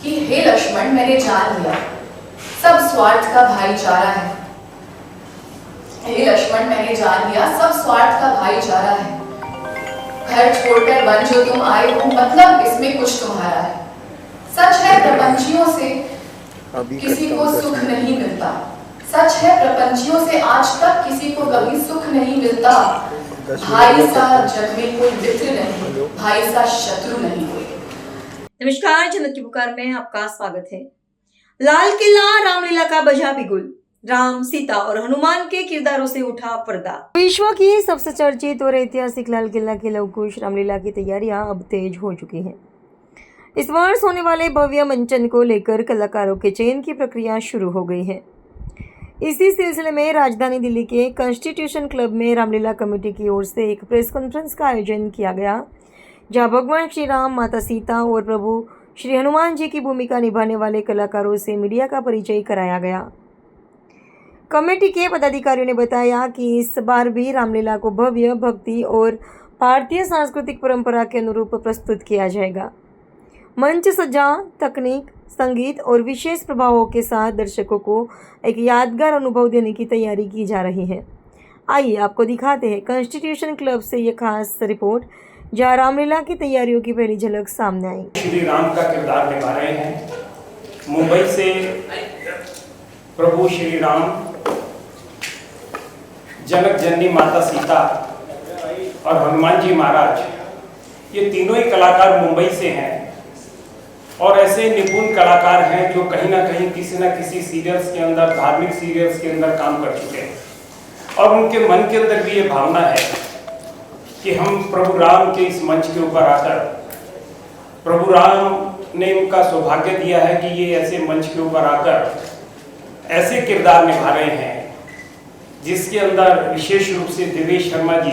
कि हे लक्ष्मण, मैंने जान लिया सब स्वार्थ का भाईचारा है। हे लक्ष्मण, मैंने जान लिया सब स्वार्थ का भाईचारा है। घर छोड़कर वन जो तुम आए हो, मतलब इसमें कुछ तुम्हारा है। सच है प्रपंचियों से किसी को सुख नहीं मिलता। सच है प्रपंचियों से आज तक किसी को कभी सुख नहीं मिलता। भाई सा जग में कोई मित्र नहीं, भाई सा शत्रु नहीं कोई। नमस्कार, जन्नत की पुकार में आपका स्वागत है। लाल किला रामलीला का बजा बिगुल, राम, सीता और हनुमान के किरदारों से उठा पर्दा। विश्व की सबसे चर्चित और ऐतिहासिक लाल किला की लवकुश रामलीला की तैयारियां अब तेज हो चुकी हैं। इस वर्ष होने वाले भव्य मंचन को लेकर कलाकारों के चयन की प्रक्रिया शुरू हो गई है। इसी सिलसिले में राजधानी दिल्ली के कॉन्स्टिट्यूशन क्लब में रामलीला कमेटी की ओर से एक प्रेस कॉन्फ्रेंस का आयोजन किया गया, जहां भगवान श्री राम, माता सीता और प्रभु श्री हनुमान जी की भूमिका निभाने वाले कलाकारों से मीडिया का परिचय कराया गया। कमेटी के पदाधिकारियों ने बताया कि इस बार भी रामलीला को भव्य, भक्ति और भारतीय सांस्कृतिक परंपरा के अनुरूप प्रस्तुत किया जाएगा। मंच सज्जा, तकनीक, संगीत और विशेष प्रभावों के साथ दर्शकों को एक यादगार अनुभव देने की तैयारी की जा रही है। आइए आपको दिखाते हैं कॉन्स्टिट्यूशन क्लब से ये खास रिपोर्ट, जहाँ रामलीला की तैयारियों की पहली झलक सामने आई। श्री राम का किरदार निभा रहे हैं। मुंबई से प्रभु श्री राम, जनक जननी माता सीता और हनुमान जी महाराज, ये तीनों ही कलाकार मुंबई से हैं और ऐसे निपुण कलाकार हैं जो कहीं ना कहीं किसी न किसी सीरियल्स के अंदर, धार्मिक सीरियल्स के अंदर काम कर चुके हैं और उनके मन के अंदर भी ये भावना है कि हम प्रभु राम के इस मंच के ऊपर आकर, प्रभु राम ने उनका सौभाग्य दिया है कि ये ऐसे मंच के ऊपर आकर ऐसे किरदार निभा रहे हैं जिसके अंदर विशेष रूप से देवेश शर्मा जी,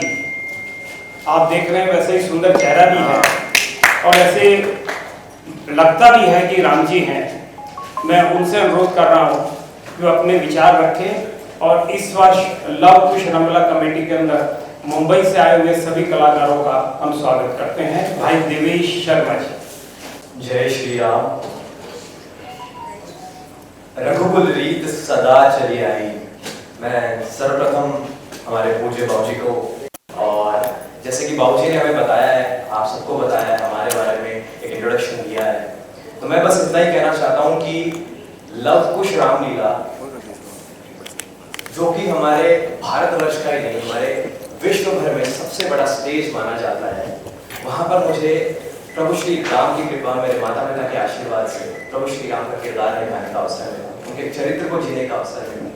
आप देख रहे हैं वैसे ही सुंदर चेहरा भी है और ऐसे लगता भी है कि राम जी हैं। मैं उनसे अनुरोध कर रहा हूँ कि वो अपने विचार रखें और इस वर्ष लव कुश रामलीला कमेटी के अंदर मुंबई से आए हुए सभी कलाकारों का हम स्वागत करते हैं। भाई देवेश शर्मा जी। जय श्री राम। रघुकुल रीत सदा चली आई। मैं सर्वप्रथम हमारे पूज्य बाबूजी को, और जैसे कि बाबूजी ने हमें बताया है, आप सबको बताया है, हमारे बारे में एक इंट्रोडक्शन दिया है, तो मैं बस इतना ही कहना चाहता हूँ कि लव कुश रामलीला, जो कि हमारे भारतवर्ष का ही नहीं, हमारे विश्व भर में सबसे बड़ा स्टेज माना जाता है, वहां पर मुझे प्रभु श्री राम की कृपा, मेरे माता पिता के आशीर्वाद से प्रभु श्री राम का किरदार निभाने का अवसर मिला, उनके चरित्र को जीने का अवसर मिला,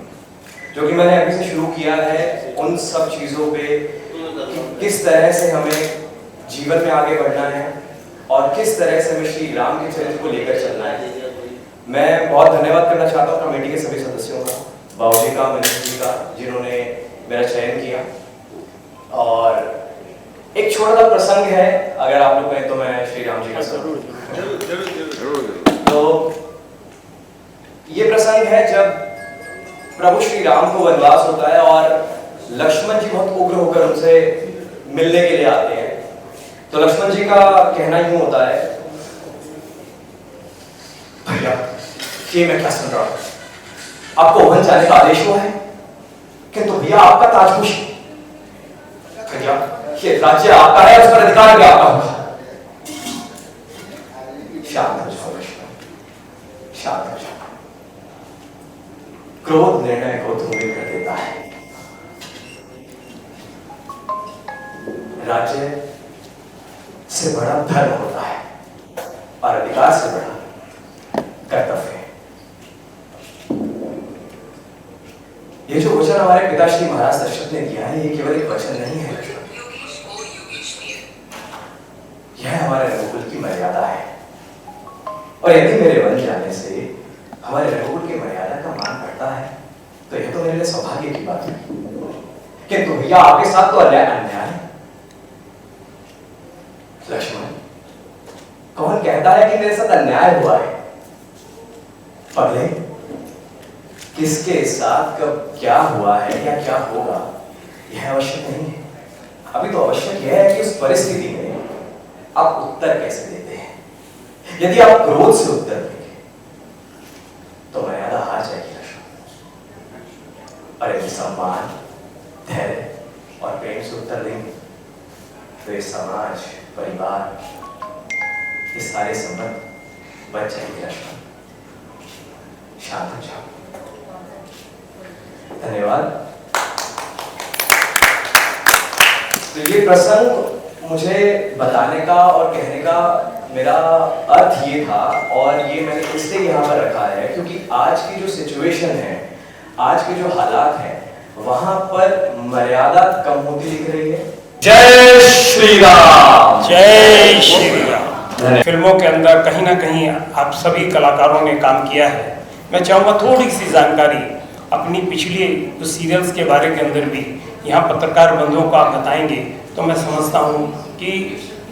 जो कि मैंने अभी से शुरू किया है उन सब चीजों पे किस तरह से हमें जीवन में आगे बढ़ना है और किस तरह से हमें श्री राम के चरित्र को लेकर चलना है। मैं बहुत धन्यवाद करना चाहता हूँ कमेटी के सभी सदस्यों का, बाबूजी का, मनीष जी का, जिन्होंने मेरा चयन किया। और एक छोटा सा प्रसंग है, अगर आप लोग कहें तो मैं श्री राम जी का तो ये प्रसंग है जब प्रभु श्री राम को वनवास होता है और लक्ष्मण जी बहुत उग्र होकर उनसे मिलने के लिए आते हैं। तो लक्ष्मण जी का कहना यूं होता है, भैया ये मैं क्या सुन रहा हूं, आपको वन जाने का आदेश हुआ है, किंतु भैया आपका ताजपोश, भैया ये राज्य आपका है, उस पर अधिकार भी आपका होगा। शांत हो जाओ लक्ष्मण, शांत हो जाओ। क्रोध निर्णय को धूमिल कर देता है। राज्य से बड़ा धर्म होता है और अधिकार से बड़ा कर्तव्य है। ये जो वचन हमारे पिताश्री महाराज दशरथ ने दिया है, ये केवल एक वचन नहीं है, यह हमारे रघुकुल की मर्यादा है। और यदि मेरे वन जाने से हमारे रघुकुल की मर्यादा का मान बढ़ता है तो यह तो मेरे लिए सौभाग्य की बात है, किंतु भैया आपके साथ तो अन्याय है। लक्ष्मण, कौन कहता है कि मेरे साथ अन्याय हुआ है? पगले, किसके साथ कब क्या हुआ है या क्या होगा यह आवश्यक नहीं है। अभी तो आवश्यक यह है कि उस परिस्थिति में आप उत्तर कैसे देते हैं। यदि आप क्रोध से उत्तर देंगे बच जाएगी लक्ष्मण। शांत हो जाओ। धन्यवाद। तो ये प्रसंग मुझे बताने का और कहने का मेरा अर्थ ये था, और ये मैंने इसलिए यहाँ पर रखा है क्योंकि आज की जो सिचुएशन है, आज के जो हालात हैं, वहां पर मर्यादा कम होती दिख रही है। जय श्री राम। जय श्री राम। फिल्मों के अंदर कहीं ना कहीं आप सभी कलाकारों ने काम किया है। मैं चाहूँगा थोड़ी सी जानकारी अपनी पिछली कुछ सीरियल्स के बारे के अंदर भी यहाँ पत्रकार बंधुओं को आप बताएंगे तो मैं समझता हूँ कि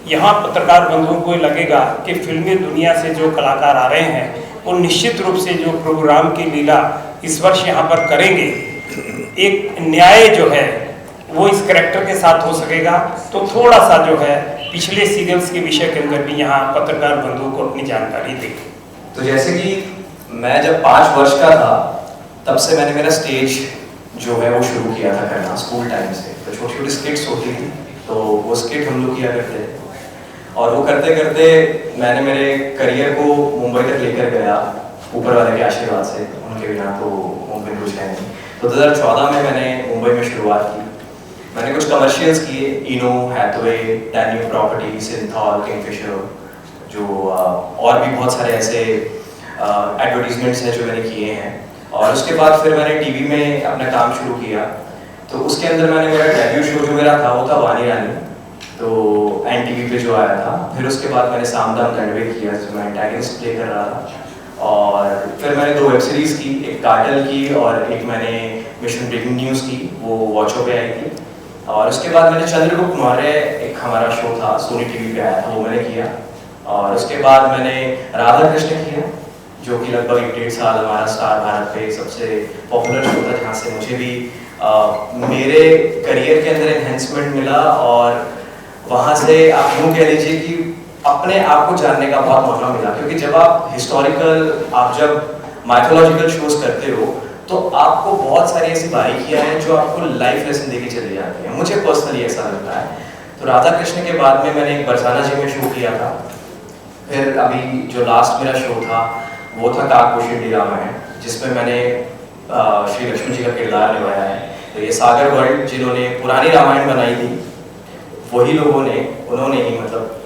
यहाँ पत्रकार बंधुओं को लगेगा कि फिल्मी दुनिया से जो कलाकार आ रहे हैं वो निश्चित रूप से जो प्रोग्राम की लीला इस वर्ष यहाँ पर करेंगे, एक न्याय जो है वो इस कैरेक्टर के साथ हो सकेगा। तो थोड़ा सा जो है पिछले सीरियल्स के विषय के अंदर भी यहाँ पत्रकार बंधुओं को अपनी जानकारी दें। तो जैसे कि मैं जब 5 वर्ष का था तब से मैंने मेरा स्टेज जो है वो शुरू किया था करना स्कूल टाइम से। तो छोटी छोटी स्किट्स होती थी, तो वो स्किट हम लोग किया करते थे, और वो करते करते मैंने मेरे करियर को मुंबई तक लेकर गया, ऊपर वाले के आशीर्वाद से। उनके बिना तो मुंबई कुछ है नहीं। तो 2014 में मैंने मुंबई में शुरुआत की। मैंने कुछ कमर्शियल्स किए, Eno, Hathaway, Danube property, Cinthol, Kingfisher, जो और भी बहुत सारे ऐसे एडवर्टीजमेंट्स हैं जो मैंने किए हैं। और उसके बाद फिर मैंने टीवी में अपना काम शुरू किया। तो उसके अंदर मैंने मेरा डेब्यू शो जो मेरा था वो था वानी रानी, तो NTV पे जो आया था। फिर उसके बाद मैंने सामदाम दंडवे किया जिसमें मैं एंटागनिस्ट प्ले कर रहा था। और फिर मैंने 2 वेब सीरीज की, एक कार्टेल की और एक मैंने मिशन ब्रेकिंग न्यूज़ की, वो वॉचो पे आई थी। और उसके बाद मैंने चंद्रगुप्त मौर्य, एक हमारा शो था सोनी टीवी पे आया था, वो मैंने किया। और उसके बाद मैंने राधा कृष्ण किया, जो कि लगभग 1.5 साल हमारा स्टार भारत पे सबसे पॉपुलर शो था, जहाँ से मुझे भी मेरे करियर के अंदर एनहेंसमेंट मिला। और वहाँ से आप यूँ कह लीजिए कि अपने आप को जानने का बहुत मौका मिला, क्योंकि जब आप हिस्टोरिकल, आप जब माइथोलॉजिकल शोज करते हो तो आपको बहुत सारी ऐसी बारीकियाँ हैं जो आपको लाइफ लेसन देके चली जाती हैं। मुझे पर्सनली ऐसा लगता है। तो राधा कृष्ण के बाद में मैंने एक बरसाना जी में शो किया था। फिर अभी जो लास्ट मेरा शो था वो था काकभूषण रामायण, जिसमें मैंने श्री लक्ष्मण जी का किरदार निभाया है। तो ये सागर वर्ल्ड जिन्होंने पुरानी रामायण बनाई थी, वही लोगों ने, उन्होंने ही मतलब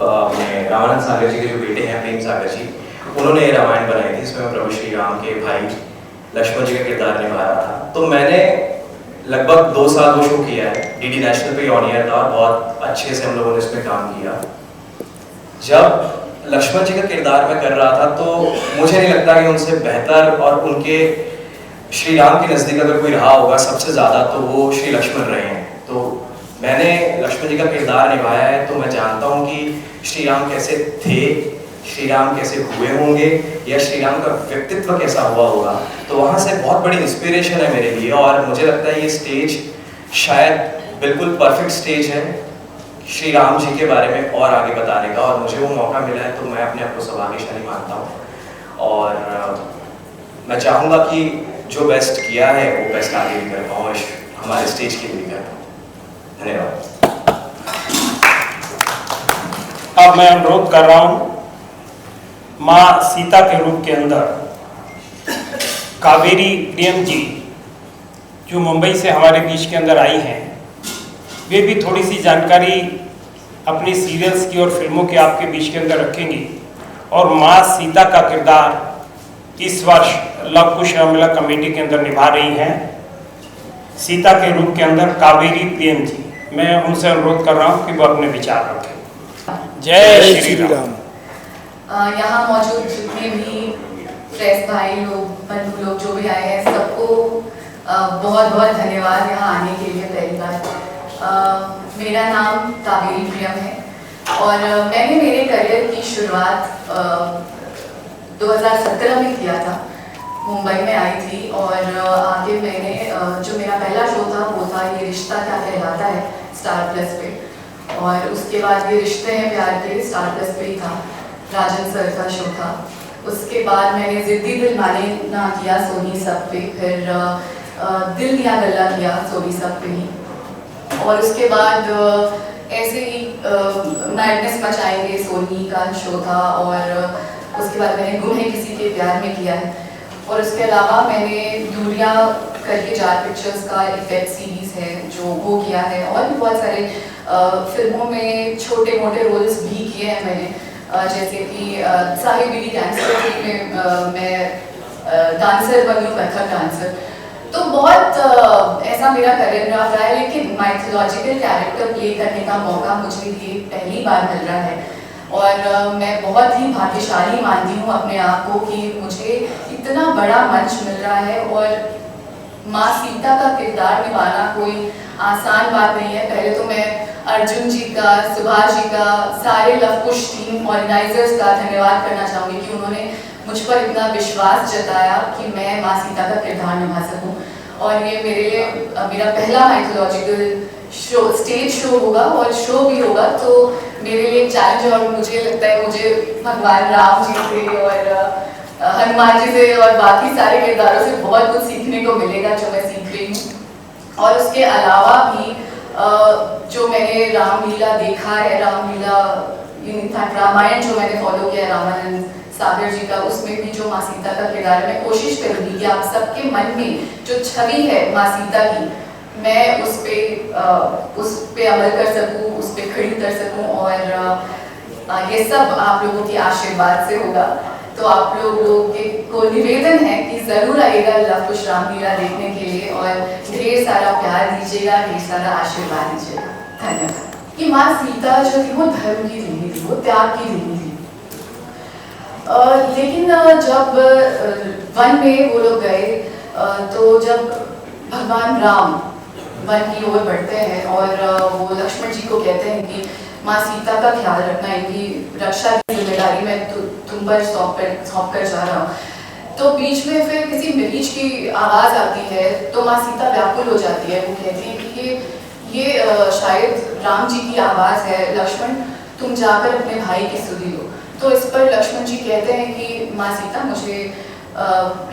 रामानंद सागर जी के जो बेटे हैं प्रेम सागर जी, उन्होंने ये रामायण बनाई थी। इसमें प्रभु श्री राम के भाई लक्ष्मण जी का किरदार निभा रहा था। तो मैंने लगभग 2 साल वो शो किया है। DD नेशनल पे ऑन एयर था और बहुत अच्छे से हम लोगों ने इसमें काम किया। जब लक्ष्मण जी का किरदार मैं कर रहा था तो मुझे नहीं लगता कि उनसे बेहतर और उनके श्री राम के नज़दीक अगर कोई रहा होगा सबसे ज़्यादा तो वो श्री लक्ष्मण रहे हैं। तो मैंने लक्ष्मण जी का किरदार निभाया है, तो मैं जानता हूँ कि श्री राम कैसे थे, श्री राम कैसे हुए होंगे, या श्री राम का व्यक्तित्व कैसा हुआ होगा। तो वहाँ से बहुत बड़ी इंस्पिरेशन है मेरे लिए, और मुझे लगता है ये स्टेज शायद बिल्कुल परफेक्ट स्टेज है श्री राम जी के बारे में और आगे बताने का। और मुझे वो मौका मिला है तो मैं अपने आप को सौभाग्यशाली मानता हूँ, और मैं चाहूँगा कि जो बेस्ट किया है वो बेस्ट आगे भी कर पाऊँ, हमारे स्टेज के लिए कर पाऊँ। धन्यवाद। अब मैं अनुरोध कर रहा हूँ माँ सीता के रूप के अंदर कावेरी प्रियम जी जो मुंबई से हमारे बीच के अंदर आई हैं, वे भी थोड़ी सी जानकारी अपनी सीरियल्स की और फिल्मों की आपके बीच के अंदर रखेंगी। और माँ सीता का किरदार इस वर्ष लव कुश रामलीला कमेटी के अंदर निभा रही हैं सीता के रूप के अंदर कावेरी प्रियम जी। मैं उनसे अनुरोध कर रहा हूँ कि वो अपने विचार रखें। जय श्री राम। यहाँ मौजूद जितने भी प्रेस भाई लोग, बंधु लोग जो भी आए हैं, सबको बहुत बहुत धन्यवाद यहाँ आने के लिए। पहली बार मेरा नाम कावेरी प्रियम है और मैंने मेरे करियर की शुरुआत 2017 में किया था। मुंबई में आई थी और आगे मैंने जो मेरा पहला शो था वो था ये रिश्ता क्या कहलाता है स्टार प्लस पे, और उसके बाद ये रिश्ते हैं प्यार के स्टार प्लस पे ही था, राजन सर का शो था। उसके बाद मैंने जिद्दी दिल माने ना किया सोनी सब पे, फिर दिल दिया गल्ला किया सोनी सब पे ही, और उसके बाद ऐसे ही मैडनेस मचाएंगे सोनी का शो था, और उसके बाद मैंने गुम है किसी के प्यार में किया है, और उसके अलावा मैंने दूरियां करके 4 पिक्चर्स का एक वेब सीरीज़ है जो वो किया है, और भी बहुत सारे फिल्मों में छोटे मोटे रोल्स भी किए हैं मैंने, जैसे कि साहिब बीवी गैंगस्टर में मैं डांसर बनी हूँ, कथक डांसर। तो बहुत ऐसा मेरा करियर रहा है, लेकिन माइथोलॉजिकल कैरेक्टर प्ले करने का मौका मुझे ये पहली बार मिल रहा है, और मैं बहुत ही भाग्यशाली मानती हूँ अपने आप को कि मुझे इतना बड़ा मंच मिल रहा है, और माँ सीता का किरदार निभाना कोई आसान बात नहीं है। पहले तो मैं अर्जुन जी का, सुभाष जी का, सारे लवकुश टीम ऑर्गेनाइजर्स का धन्यवाद करना चाहूँगी कि उन्होंने मुझ पर इतना विश्वास जताया कि मैं माँ सीता का किरदार निभा सकूं, और ये मेरे लिए मेरा पहला माइथोलॉजिकल शो, स्टेज शो होगा और शो भी होगा, तो मेरे लिए एक चैलेंज, और मुझे लगता है मुझे भगवान राम जी से और हनुमान जी से और बाकी सारे किरदारों से बहुत कुछ सीखने को मिलेगा जो मैं सीख रही हूँ। और उसके अलावा भी जो मैंने रामलीला देखा है, रामलीला इनफैक्ट रामायण जो मैंने फॉलो किया है रामानंद सागर जी का, उसमें भी जो माँ सीता का किरदार है, मैं कोशिश करूँगी कि आप सबके मन में जो छवि है माँ सीता की, मैं उस पे अमल कर सकूँ, उस पे खड़ी कर सकूँ, और ये सब आप लोगों के आशीर्वाद से होगा। तो आप लोगों को निवेदन है कि ज़रूर आइएगा लव कुश रामलीला देखने के लिए, और ढेर सारा प्यार दीजिएगा, ढेर सारा आशीर्वाद दीजिएगा। धन्यवाद। कि माँ सीता जो थी वो धर्म की देवी थी, वो त्याग की देवी थी, लेकिन जब वन में वो लोग गए, तो जब भगवान राम वन की ओर बढ़ते हैं और वो लक्ष्मण जी को कहते हैं कि माँ सीता का ख्याल रखना, इनकी रक्षा की जिम्मेदारी मैं तुम पर सौंप कर जा रहा हूँ, तो बीच में फिर किसी मरीज की आवाज़ आती है, तो माँ सीता व्याकुल हो जाती है। वो कहती है कि ये शायद राम जी की आवाज़ है, लक्ष्मण तुम जाकर अपने भाई की सुधि लो। तो इस पर लक्ष्मण जी कहते हैं कि माँ सीता, मुझे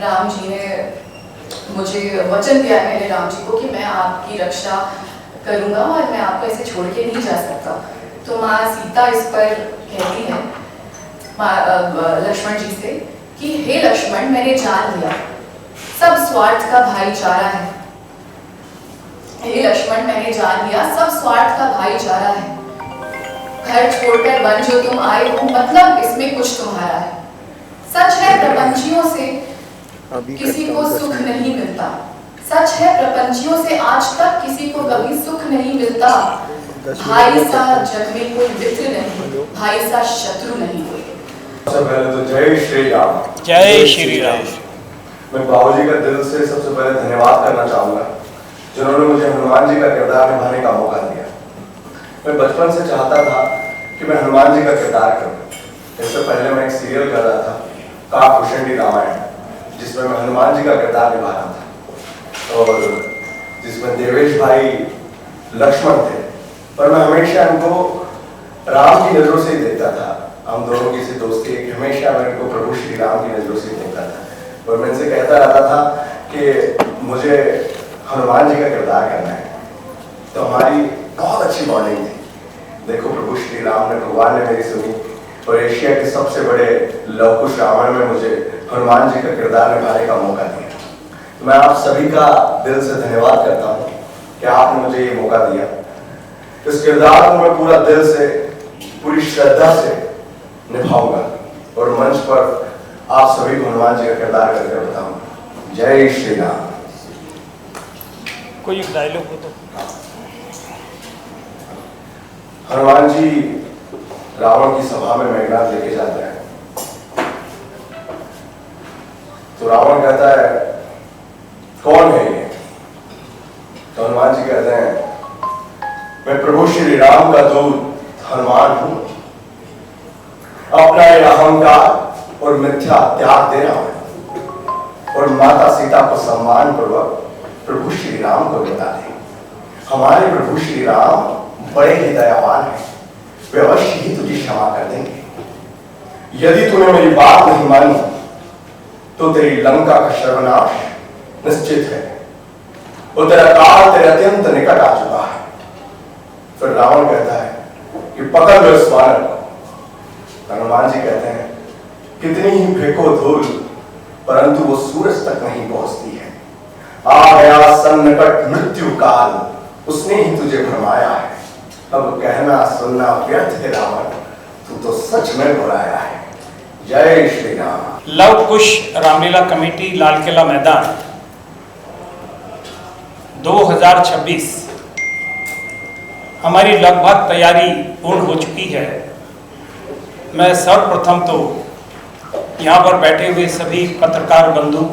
राम जी ने मुझे वचन दिया है मेरे राम जी को कि मैं आपकी रक्षा करूँगा और मैं आपको ऐसे छोड़ के नहीं जा सकता। तो माँ सीता इस पर कहती है लक्ष्मण जी से कि हे लक्ष्मण, मैंने जान लिया सब स्वार्थ का भाईचारा है। हे लक्ष्मण, मैंने जान लिया सब स्वार्थ का भाईचारा है। घर छोड़कर वन जो तुम आए हो, मतलब इसमें कुछ तुम्हारा है। सच है प्रपंचियों से किसी को सुख नहीं मिलता, सच है प्रपंचियों से आज तक किसी को कभी सुख नहीं मिलता। भाई सा जग में कोई मित्र नहीं, भाई सा शत्रु नहीं कोई। सबसे पहले तो जय श्री राम। जय श्री राम। मैं बाबूजी का दिल से सबसे पहले धन्यवाद करना चाहूँगा जिन्होंने मुझे हनुमान जी का किरदार निभाने का मौका दिया। मैं बचपन से चाहता था कि मैं हनुमान जी का किरदार करूँ। इससे पहले मैं एक सीरियल कर रहा था, काकभूषणी रामायण, जिसमें मैं हनुमान जी का किरदार निभा रहा था, और जिसमें देवेश भाई लक्ष्मण थे, पर मैं हमेशा इनको राम की नज़रों से ही देखता था। हम दोनों की सी दोस्ती, हमेशा मैं इनको प्रभु श्री राम की नज़रों से देखता था, और मैं इनसे कहता रहता था कि मुझे हनुमान जी का किरदार करना है। तो हमारी बहुत अच्छी बॉन्डिंग थी। देखो, प्रभु श्री राम ने, भगवान ने मेरी सुनी, और एशिया के सबसे बड़े लवकुश रावण में मुझे हनुमान जी का किरदार निभाने का मौका दिया। तो मैं आप सभी का दिल से धन्यवाद करता हूँ कि आपने मुझे ये मौका दिया। इस किरदार को मैं पूरा दिल से, पूरी श्रद्धा से निभाऊंगा, और मंच पर आप सभी को हनुमान जी का किरदार करके बताऊंगा। जय श्री राम। कोई एक डायलॉग हो तो। हनुमान जी रावण की सभा में मेघनाद लेके जाते हैं, तो रावण कहता है कौन है ये? तो हनुमान जी कहते हैं मैं प्रभु श्री राम का दूत हनुमान हूं। अपना ये अहंकार और मिथ्या त्याग दे रहा हूं, और माता सीता को सम्मान पूर्वक प्रभु श्री राम को बता दें। हमारे प्रभु श्री राम बड़े ही दयावान हैं, वे अवश्य ही तुझे क्षमा कर देंगे। यदि तूने मेरी बात नहीं मानी तो तेरी लंका का सर्वनाश निश्चित है, और तेरा काल तेरे अत्यंत निकट आ चुका है। फिर रावण कहता है कि पकड़ लो इस बालक को। हनुमान जी कहते हैं कितनी ही फेंको धूल, परंतु वो सूरज तक नहीं पहुंचती है। आ गया सन्निकट मृत्यु काल, उसने ही तुझे भरमाया है। अब कहना सुनना व्यर्थ है रावण, तू तो सच में बुलाया है। जय श्री राम। लव कुश रामलीला कमेटी लाल किला मैदान 2026 हमारी लगभग तैयारी पूर्ण हो चुकी है। मैं सर्वप्रथम तो यहाँ पर बैठे हुए सभी पत्रकार बंधु,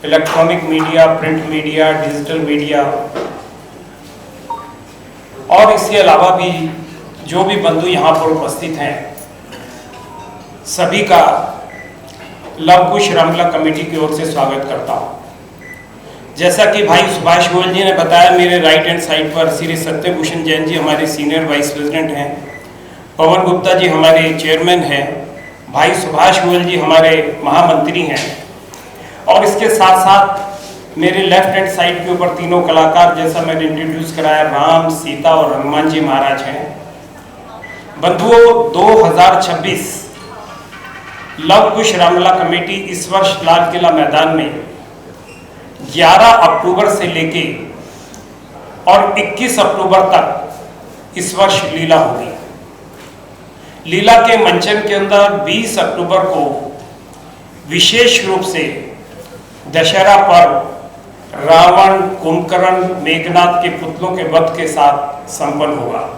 electronic media, print media, digital media और इसके अलावा भी जो भी बंधु यहाँ पर उपस्थित हैं, सभी का लव कुश रामलीला कमेटी की ओर से स्वागत करता हूँ। जैसा कि भाई सुभाष गोयल जी ने बताया, मेरे राइट हैंड साइड पर श्री सत्यभूषण जैन जी हमारे सीनियर वाइस प्रेसिडेंट हैं, पवन गुप्ता जी हमारे चेयरमैन हैं, भाई सुभाष गोयल जी हमारे महामंत्री हैं और इसके साथ साथ मेरे लेफ्ट हैंड साइड के ऊपर तीनों कलाकार, जैसा मैंने इंट्रोड्यूस कराया, राम, सीता और हनुमान जी महाराज हैं। बंधुओं, 2026 लव कुश रामलीला कमेटी इस वर्ष लाल किला मैदान में 11 अक्टूबर से लेके और 21 अक्टूबर तक इस वर्ष लीला होगी। लीला के मंचन के अंदर 20 अक्टूबर को विशेष रूप से दशहरा पर्व रावण, कुंभकर्ण, मेघनाथ के पुतलों के वध के साथ संपन्न होगा।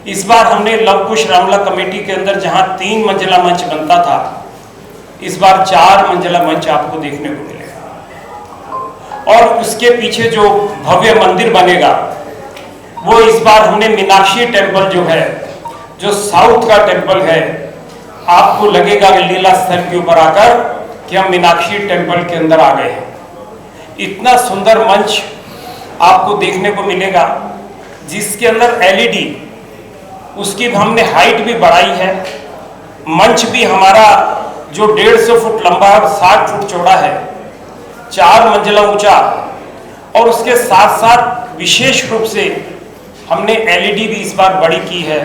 इस बार हमने लव कुश रामलीला कमेटी के अंदर जहां 3 मंजिला मंच बनता था, इस बार 4 मंजिला मंच आपको देखने को मिलेगा और उसके पीछे जो भव्य मंदिर बनेगा वो इस बार हमने मीनाक्षी टेम्पल जो है, जो साउथ का टेम्पल है, आपको लगेगा लीला स्थल के ऊपर आकर कि हम मीनाक्षी टेम्पल के अंदर आ गए हैं। इतना सुंदर मंच आपको देखने को मिलेगा जिसके अंदर एलईडी, उसकी हमने हाइट भी बढ़ाई है। मंच भी हमारा जो 150 फुट लंबा और 60 फुट चौड़ा है, 4 मंजिला ऊंचा और उसके साथ साथ विशेष रूप से हमने एलईडी भी इस बार बड़ी की है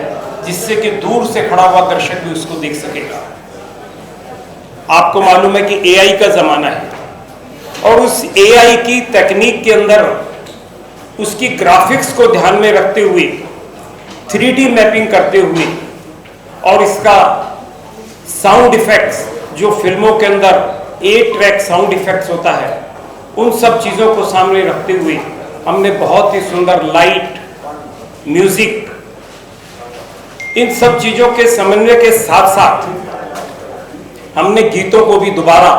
जिससे कि दूर से खड़ा हुआ दर्शक भी उसको देख सकेगा। आपको मालूम है कि एआई का जमाना है और उस एआई की तकनीक के अंदर उसकी ग्राफिक्स को ध्यान में रखते हुए 3D मैपिंग करते हुए और इसका साउंड इफेक्ट्स, जो फिल्मों के अंदर 8 ट्रैक साउंड इफेक्ट्स होता है, उन सब चीज़ों को सामने रखते हुए हमने बहुत ही सुंदर लाइट, म्यूजिक, इन सब चीज़ों के समन्वय के साथ साथ हमने गीतों को भी दोबारा,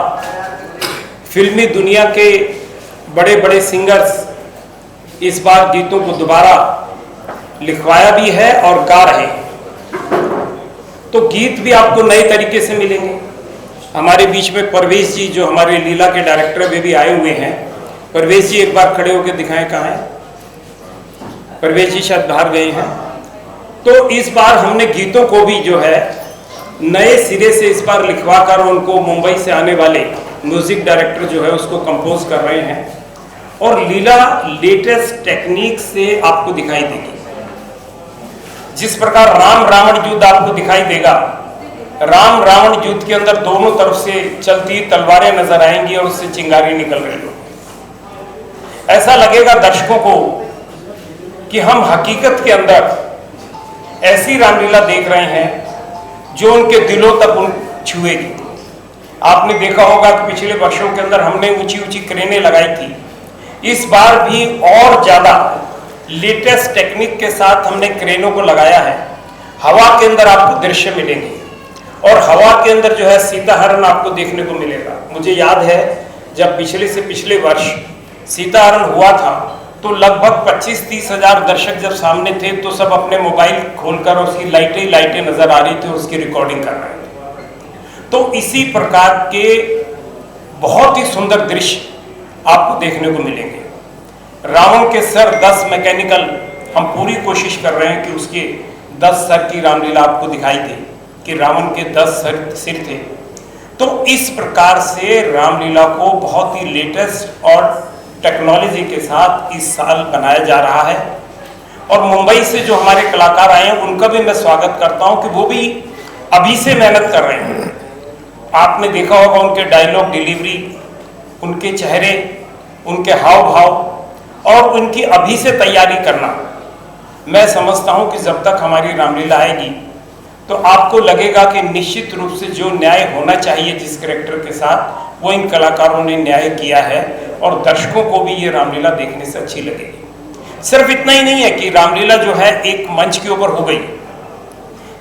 फिल्मी दुनिया के बड़े बड़े सिंगर्स इस बार गीतों को दोबारा लिखवाया भी है और गा रहे हैं। तो गीत भी आपको नए तरीके से मिलेंगे। हमारे बीच में परवेश जी, जो हमारे लीला के डायरेक्टर, वे भी आए हुए हैं। परवेश जी एक बार खड़े होकर दिखाएं, कहाँ हैं परवेश जी? शायद बाहर गए हैं। तो इस बार हमने गीतों को भी जो है नए सिरे से इस बार लिखवा कर उनको मुंबई से आने वाले म्यूजिक डायरेक्टर जो है उसको कंपोज कर रहे हैं और लीला लेटेस्ट टेक्निक से आपको दिखाई देगी। जिस प्रकार राम रावण युद्ध आपको दिखाई देगा, राम रावण युद्ध के अंदर दोनों तरफ से चलती तलवारें नजर आएंगी और उससे चिंगारी निकल रही होगी। ऐसा लगेगा दर्शकों को कि हम हकीकत के अंदर ऐसी रामलीला देख रहे हैं जो उनके दिलों तक छुएगी। आपने देखा होगा कि पिछले वर्षों के अंदर हमने ऊंची ऊंची क्रेनें लगाई थी। इस बार भी और ज्यादा लेटेस्ट टेक्निक के साथ हमने क्रेनों को लगाया है। हवा के अंदर आपको दृश्य मिलेंगे और हवा के अंदर जो है सीताहरण आपको देखने को मिलेगा। मुझे याद है जब पिछले से पिछले वर्ष सीताहरण हुआ था तो लगभग 25-30 हजार दर्शक जब सामने थे तो सब अपने मोबाइल खोलकर उसकी लाइटें नजर आ रही थी और उसकी रिकॉर्डिंग कर रहे थे। तो इसी प्रकार के बहुत ही सुंदर दृश्य आपको देखने को मिलेंगे। रावण के सर 10 मैकेनिकल, हम पूरी कोशिश कर रहे हैं कि उसके 10 सर की रामलीला आपको दिखाई दे कि रावण के 10 सिर थे। तो इस प्रकार से रामलीला को बहुत ही लेटेस्ट और टेक्नोलॉजी के साथ इस साल बनाया जा रहा है। और मुंबई से जो हमारे कलाकार आए हैं उनका भी मैं स्वागत करता हूं कि वो भी अभी से मेहनत कर रहे हैं। आपने देखा होगा उनके डायलॉग डिलीवरी, उनके चेहरे, उनके हाव भाव और उनकी अभी से तैयारी करना। मैं समझता हूं कि जब तक हमारी रामलीला आएगी तो आपको लगेगा कि निश्चित रूप से जो न्याय होना चाहिए जिस कैरेक्टर के साथ, वो इन कलाकारों ने न्याय किया है और दर्शकों को भी ये रामलीला देखने से अच्छी लगेगी। सिर्फ इतना ही नहीं है कि रामलीला जो है एक मंच के ऊपर हो गई।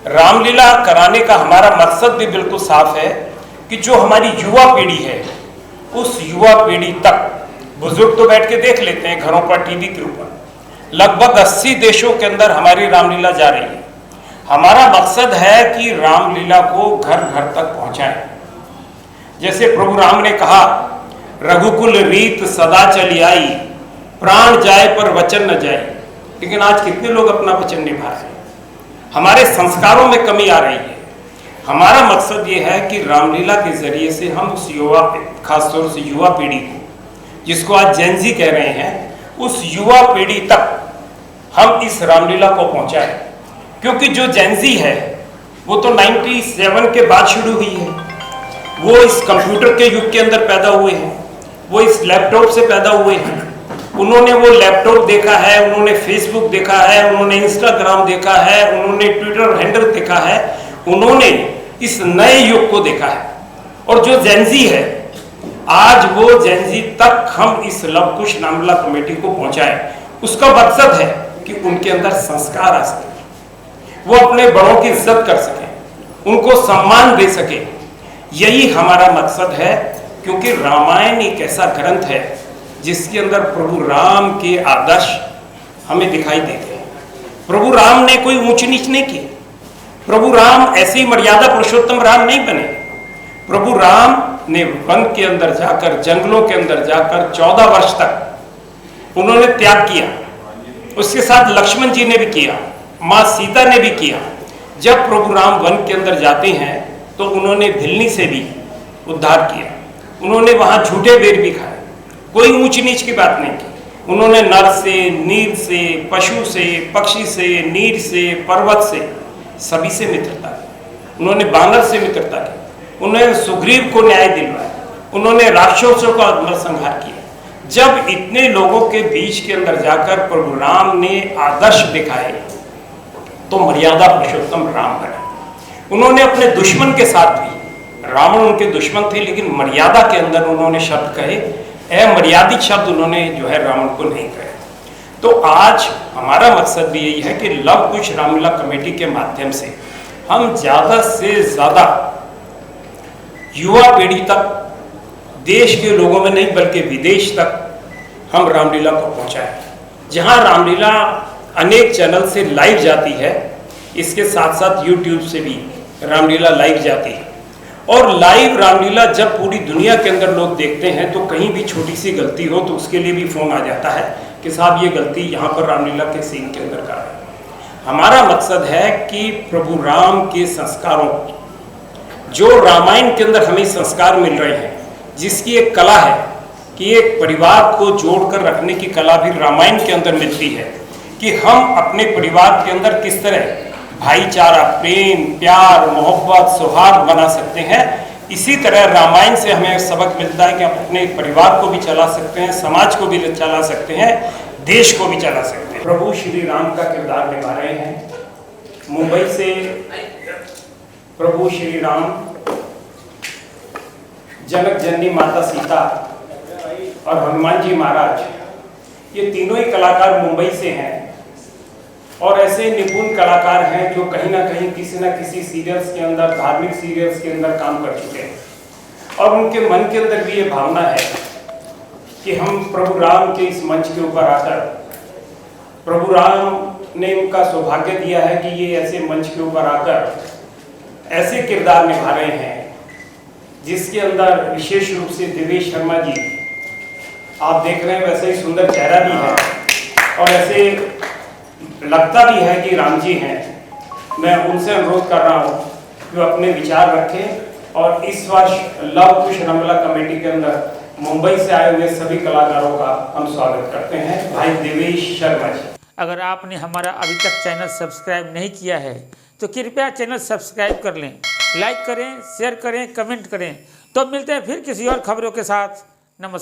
रामलीला कराने का हमारा मकसद भी बिल्कुल साफ है कि जो हमारी युवा पीढ़ी है, उस युवा पीढ़ी तक, बुजुर्ग तो बैठ के देख लेते हैं घरों पर, टीवी के ऊपर, लगभग 80 देशों के अंदर हमारी रामलीला जा रही है। हमारा मकसद है कि रामलीला को घर घर तक पहुंचाएं। जैसे प्रभु राम ने कहा, रघुकुल रीत सदा चली आई, प्राण जाए पर वचन न जाए। लेकिन आज कितने लोग अपना वचन निभा रहे हैं? हमारे संस्कारों में कमी आ रही है। हमारा मकसद ये है कि रामलीला के जरिए से हम उस युवा, खासतौर से युवा पीढ़ी को, जिसको आज जेनजी कह रहे हैं, उस युवा पीढ़ी तक हम इस रामलीला को पहुंचाएं। क्योंकि जो जेनजी है वो तो 97 के बाद शुरू हुई है। वो इस कंप्यूटर के युग के अंदर पैदा हुए हैं, वो इस लैपटॉप से पैदा हुए हैं। उन्होंने वो लैपटॉप देखा है, उन्होंने फेसबुक देखा है, उन्होंने इंस्टाग्राम देखा है, उन्होंने ट्विटर हैंडल देखा है, उन्होंने इस नए युग को देखा है। और जो जेनजी है, आज वो जेनजी तक हम इस लव कुश रामलीला कमेटी को पहुंचाएं। उसका मकसद है कि उनके अंदर संस्कार आ सके, वो अपने बड़ों की इज्जत कर सके, उनको सम्मान दे सके। यही हमारा मकसद है। क्योंकि रामायण एक ऐसा ग्रंथ है जिसके अंदर प्रभु राम के आदर्श हमें दिखाई देते हैं। प्रभु राम ने कोई ऊंच नीच नहीं की। प्रभु राम ऐसे ही मर्यादा पुरुषोत्तम राम नहीं बने। प्रभु राम ने वन के अंदर जाकर, जंगलों के अंदर जाकर 14 वर्ष तक उन्होंने त्याग किया। उसके साथ लक्ष्मण जी ने भी किया, माँ सीता ने भी किया। जब प्रभु राम वन के अंदर जाते हैं तो उन्होंने भिलनी से भी उद्धार किया। उन्होंने वहां झूठे बेर भी खाए, कोई ऊंच नीच की बात नहीं की। उन्होंने नर से, नीर से, पशु से, पक्षी से, नीर से, पर्वत से, सभी से मित्रता की। उन्होंने बानर से मित्रता की। उन्होंने सुग्रीव को न्याय दिलवाया। उन्होंने राक्षसों का नरसंहार किया। जब इतने लोगों के बीच के अंदर जाकर प्रभु राम ने आदर्श दिखाए तो मर्यादा पुरुषोत्तम राम बने। उन्होंने अपने दुश्मन के साथ भी, रावण उनके दुश्मन थे, लेकिन मर्यादा के अंदर उन्होंने शब्द कहे, अमर्यादित शब्द उन्होंने जो है रावण को नहीं कहे। तो आज हमारा मकसद भी यही है कि लव कुश रामलीला कमेटी के माध्यम से हम ज्यादा से ज्यादा युवा पीढ़ी तक, देश के लोगों में नहीं बल्कि विदेश तक हम रामलीला को पहुंचाएं। जहां रामलीला अनेक चैनल से लाइव जाती है, इसके साथ साथ यूट्यूब से भी रामलीला लाइव जाती है। और लाइव रामलीला जब पूरी दुनिया के अंदर लोग देखते हैं तो कहीं भी छोटी सी गलती हो तो उसके लिए भी फोन आ जाता है कि साहब ये गलती यहाँ पर रामलीला के सीन के अंदर कर है। हमारा मकसद है कि प्रभु राम के संस्कारों, जो रामायण के अंदर हमें संस्कार मिल रहे हैं, जिसकी एक कला है कि एक परिवार को जोड़कर रखने की कला भी रामायण के अंदर मिलती है, कि हम अपने परिवार के अंदर किस तरह भाईचारा, प्रेम, प्यार, मोहब्बत, सौहार्द बना सकते हैं। इसी तरह रामायण से हमें सबक मिलता है कि हम अपने परिवार को भी चला सकते हैं, समाज को भी चला सकते हैं, देश को भी चला सकते हैं। प्रभु श्री राम का किरदार निभा रहे हैं। मुंबई से प्रभु श्री राम, जनक जननी माता सीता और हनुमान जी महाराज, ये तीनों ही कलाकार मुंबई से हैं और ऐसे निपुण कलाकार हैं जो कहीं ना कहीं किसी न किसी सीरियल्स के अंदर, धार्मिक सीरियल्स के अंदर काम कर चुके हैं। और उनके मन के अंदर भी ये भावना है कि हम प्रभु राम के इस मंच के ऊपर आकर, प्रभु राम ने उनका सौभाग्य दिया है कि ये ऐसे मंच के ऊपर आकर ऐसे किरदार निभा रहे हैं जिसके अंदर विशेष रूप से देवेश शर्मा जी, आप देख रहे हैं वैसे ही सुंदर चेहरा भी है और ऐसे लगता भी है कि राम जी हैं। मैं उनसे अनुरोध कर रहा हूँ कि वो अपने विचार रखें और इस वर्ष लव कुश रामलीला कमेटी के अंदर मुंबई से आए हुए सभी कलाकारों का हम स्वागत करते हैं। भाई देवेश शर्मा जी। अगर आपने हमारा अभी तक चैनल सब्सक्राइब नहीं किया है तो कृपया चैनल सब्सक्राइब कर लें, लाइक करें, शेयर करें, कमेंट करें। तो मिलते हैं फिर किसी और खबरों के साथ। नमस्कार।